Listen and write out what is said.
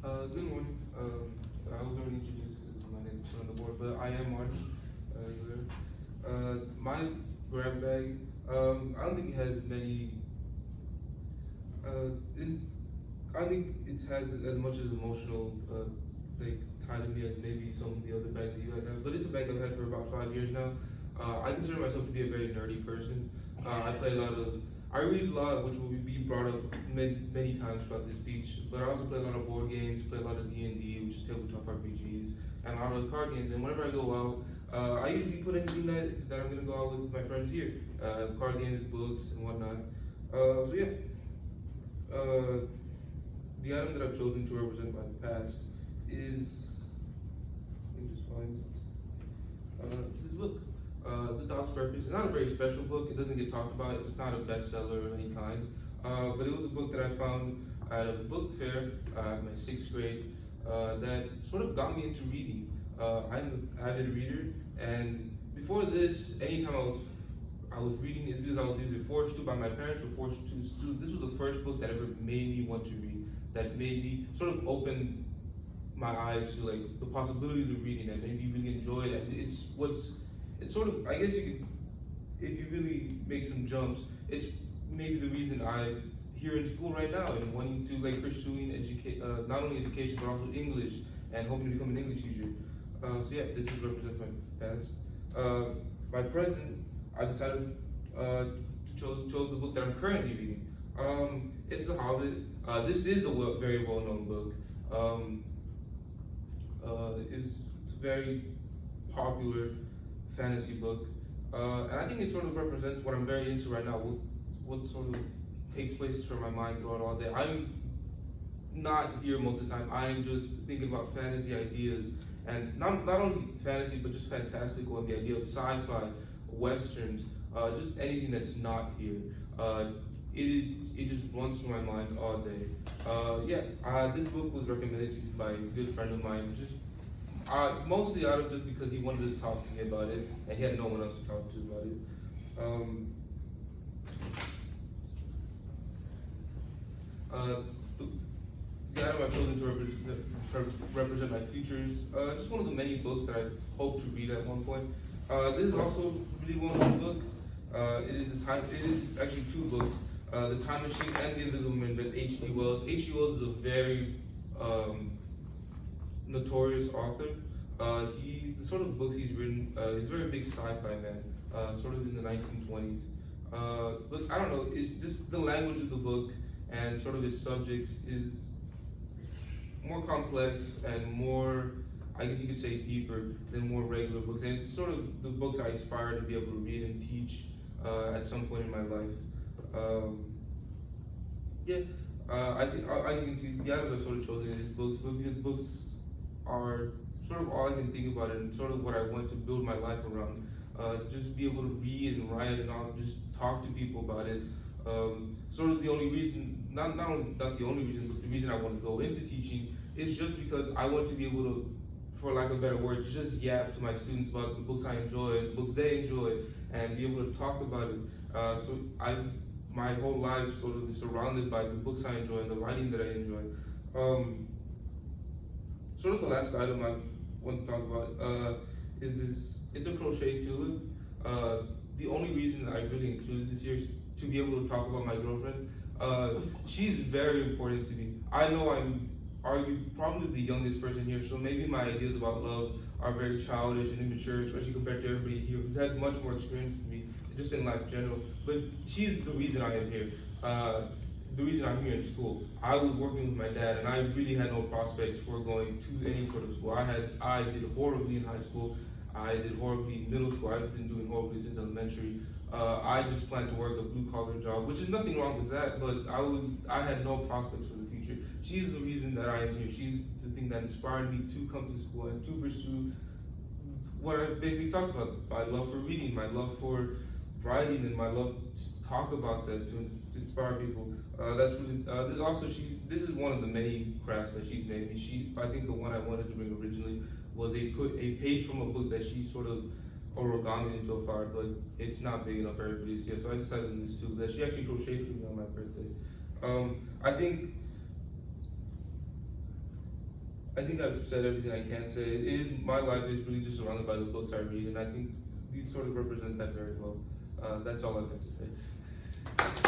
Good morning. I was already introduced as my name is on the board, but I am Martin. My grab bag. I don't think it has many. It's. I don't think it has as much as emotional like tie to me as maybe some of the other bags that you guys have. But it's a bag I've had for about 5 years now. I consider myself to be a very nerdy person. I play a lot of. I read a lot, which will be brought up many times throughout this speech. But I also play a lot of board games, play a lot of D&D, which is tabletop RPGs, and a lot of card games. And whenever I go out, I usually put anything that I'm gonna go out with my friends here, card games, books, and whatnot. So yeah, the item that I've chosen to represent my past is. Let me just find this book. It's A Dog's Purpose. It's not a very special book. It doesn't get talked about. It's not a bestseller of any kind. But it was a book that I found at a book fair in my sixth grade that sort of got me into reading. I'm an avid reader, and before this, anytime I was reading, it's because I was either forced to by my parents or forced to. So this was the first book that ever made me want to read. That made me sort of open my eyes to like the possibilities of reading, and made me really enjoy it. And it's sort of, I guess you could, if you really make some jumps, it's maybe the reason I'm here in school right now and wanting to like pursuing not only education but also English and hoping to become an English teacher. So yeah, this is represents my past. My present, I decided to chose the book that I'm currently reading. It's The Hobbit. This is a very well-known book. It's a very popular fantasy book, and I think it sort of represents what I'm very into right now. What sort of takes place through my mind throughout all day. I'm not here most of the time. I'm just thinking about fantasy ideas, and not only fantasy, but just fantastical and the idea of sci-fi, westerns, just anything that's not here. It just runs through my mind all day. This book was recommended to me by a good friend of mine, just mostly out of just because he wanted to talk to me about it, and he had no one else to talk to about it. The item I've chosen to represent my futures, just one of the many books that I hope to read at one point. This is also a really well-known book. It is actually two books, The Time Machine and The Invisible Man by H.G. Wells. H.G. Wells is a very notorious author. The sort of books he's written, he's a very big sci-fi man, sort of in the 1920s. But I don't know, it's just the language of the book and sort of its subjects is more complex and more, I guess you could say, deeper than more regular books. And it's sort of the books I aspire to be able to read and teach at some point in my life. I think, as you can see, the items I've sort of chosen is books, but because books are sort of all I can think about and sort of what I want to build my life around. Just be able to read and write and just talk to people about it. Sort of the only reason, not the only reason, but the reason I want to go into teaching is just because I want to be able to, for lack of better words, just yap to my students about the books I enjoy, the books they enjoy, and be able to talk about it. My whole life sort of is surrounded by the books I enjoy and the writing that I enjoy. Sort of the last item I want to talk about is this. It's a crochet tulip. The only reason I really included this here is to be able to talk about my girlfriend. She's very important to me. I know I'm probably the youngest person here, so maybe my ideas about love are very childish and immature, especially compared to everybody here who's had much more experience than me, just in life in general. But she's the reason I am here. The reason I'm here in school. I was working with my dad, and I really had no prospects for going to any sort of school. I did horribly in high school. I did horribly in middle school. I've been doing horribly since elementary. I just planned to work a blue collar job, which is nothing wrong with that, but I had no prospects for the future. She's the reason that I am here. She's the thing that inspired me to come to school and to pursue what I basically talked about: my love for reading, my love for writing, and my love to talk about that, to inspire people. That's really this is one of the many crafts that she's made me. I think the one I wanted to bring originally was a page from a book that she sort of origami into a flower, but it's not big enough for everybody to see it. So I decided on this too, that she actually crocheted for me on my birthday. I think I think I've said everything I can say. It is my life is really just surrounded by the books I read, and I think these sort of represent that very well. That's all I've got to say.